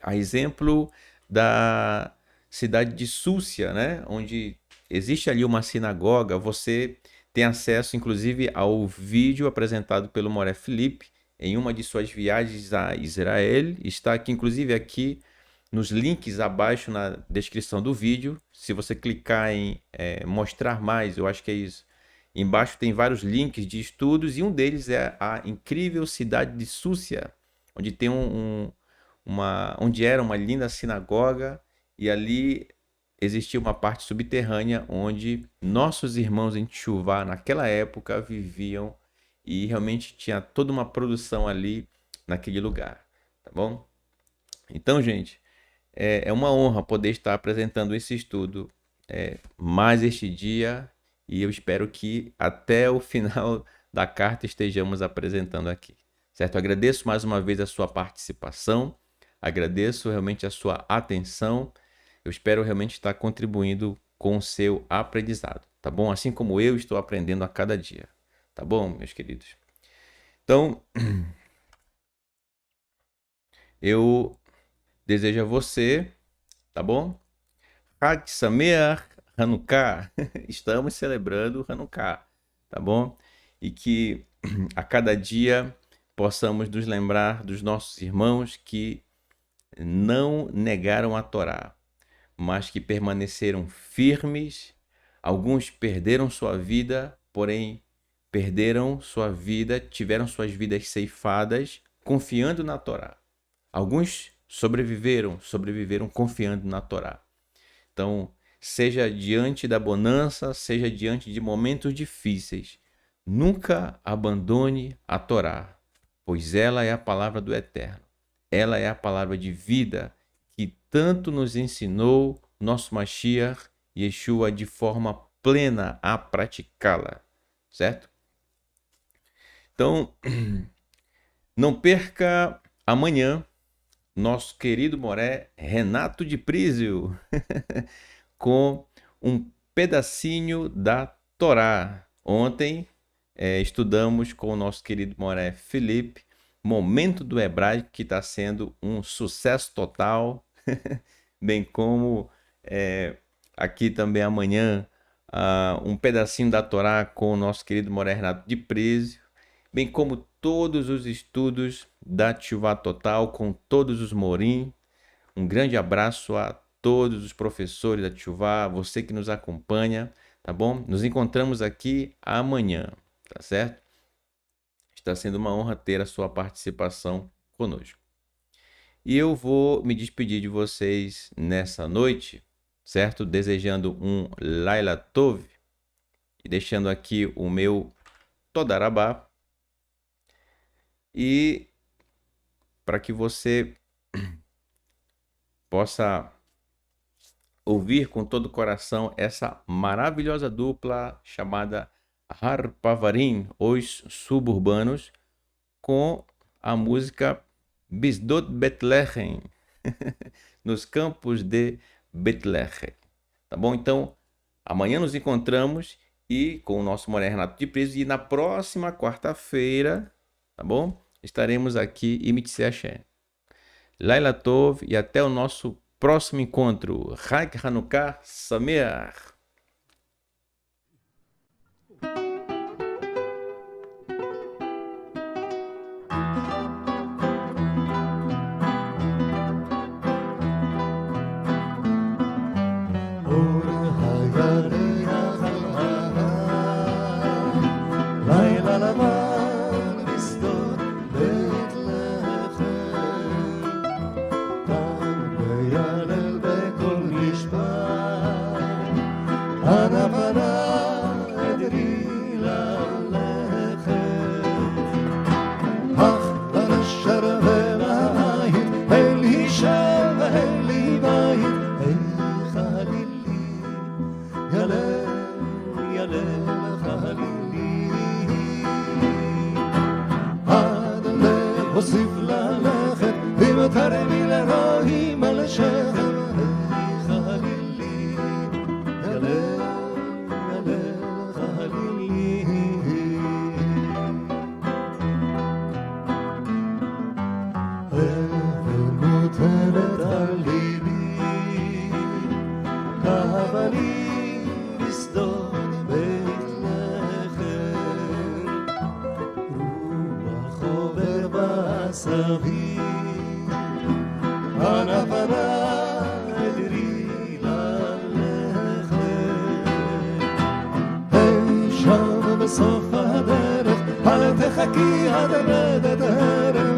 A exemplo da cidade de Súcia, né? Onde existe ali uma sinagoga, você tem acesso inclusive ao vídeo apresentado pelo Moré Felipe em uma de suas viagens a Israel. Está aqui inclusive aqui nos links abaixo na descrição do vídeo. Se você clicar em mostrar mais, eu acho que é isso. Embaixo tem vários links de estudos e um deles é a incrível cidade de Súcia, onde tem onde era uma linda sinagoga e ali existia uma parte subterrânea onde nossos irmãos em Tchuvá naquela época viviam e realmente tinha toda uma produção ali naquele lugar, tá bom? Então, gente, é uma honra poder estar apresentando esse estudo mais este dia e eu espero que até o final da carta estejamos apresentando aqui, certo? Agradeço mais uma vez a sua participação, agradeço realmente a sua atenção, eu espero realmente estar contribuindo com o seu aprendizado, tá bom? Assim como eu estou aprendendo a cada dia, tá bom, meus queridos? Então, eu desejo a você, tá bom? Hag Sameach Hanukkah. Estamos celebrando Hanukkah, tá bom? E que a cada dia possamos nos lembrar dos nossos irmãos que não negaram a Torá, mas que permaneceram firmes. Alguns perderam sua vida, porém perderam sua vida, tiveram suas vidas ceifadas confiando na Torá. Alguns sobreviveram confiando na Torá. Então, seja diante da bonança, seja diante de momentos difíceis, nunca abandone a Torá, pois ela é a palavra do Eterno. ela é a palavra de vida que tanto nos ensinou nosso Mashiach, Yeshua, de forma plena a praticá-la, certo? Então, não perca amanhã nosso querido Moré Renato de Prísio com um pedacinho da Torá. Ontem estudamos com o nosso querido Moré Felipe, Momento do Hebraico, que está sendo um sucesso total, bem como aqui também amanhã um pedacinho da Torá com o nosso querido Moré Renato de Prísio, bem como todos os estudos da Teshuvá Total com todos os Morim. Um grande abraço a todos os professores da Teshuvá, você que nos acompanha, tá bom? Nos encontramos aqui amanhã, tá certo? Está sendo uma honra ter a sua participação conosco. E eu vou me despedir de vocês nessa noite, certo? Desejando um Laila Tov e deixando aqui o meu Todarabá. E para que você possa ouvir com todo o coração essa maravilhosa dupla chamada Harpavarim, os suburbanos, com a música Bisdot Bethlehem, nos campos de Bethlehem. Tá bom? Então, amanhã nos encontramos e com o nosso Moré Renato de Prísio, e na próxima quarta-feira, tá bom? Estaremos aqui em Mitzvah Hashem. Laila Tov e até o nosso próximo encontro. Chag Hanukkah Sameach. הוסיף ללכת, ואם תרמי לרועים על שכם, חלילי, ילל, ילל, חלילי. אבל מוטלת על ליבי, כאבנים בשדות בית לחם, רוח עובר בסביב, הנפנה אדרי ללכת. אי שם בסוף הדרך, אל תחכי עד עמדת הערב,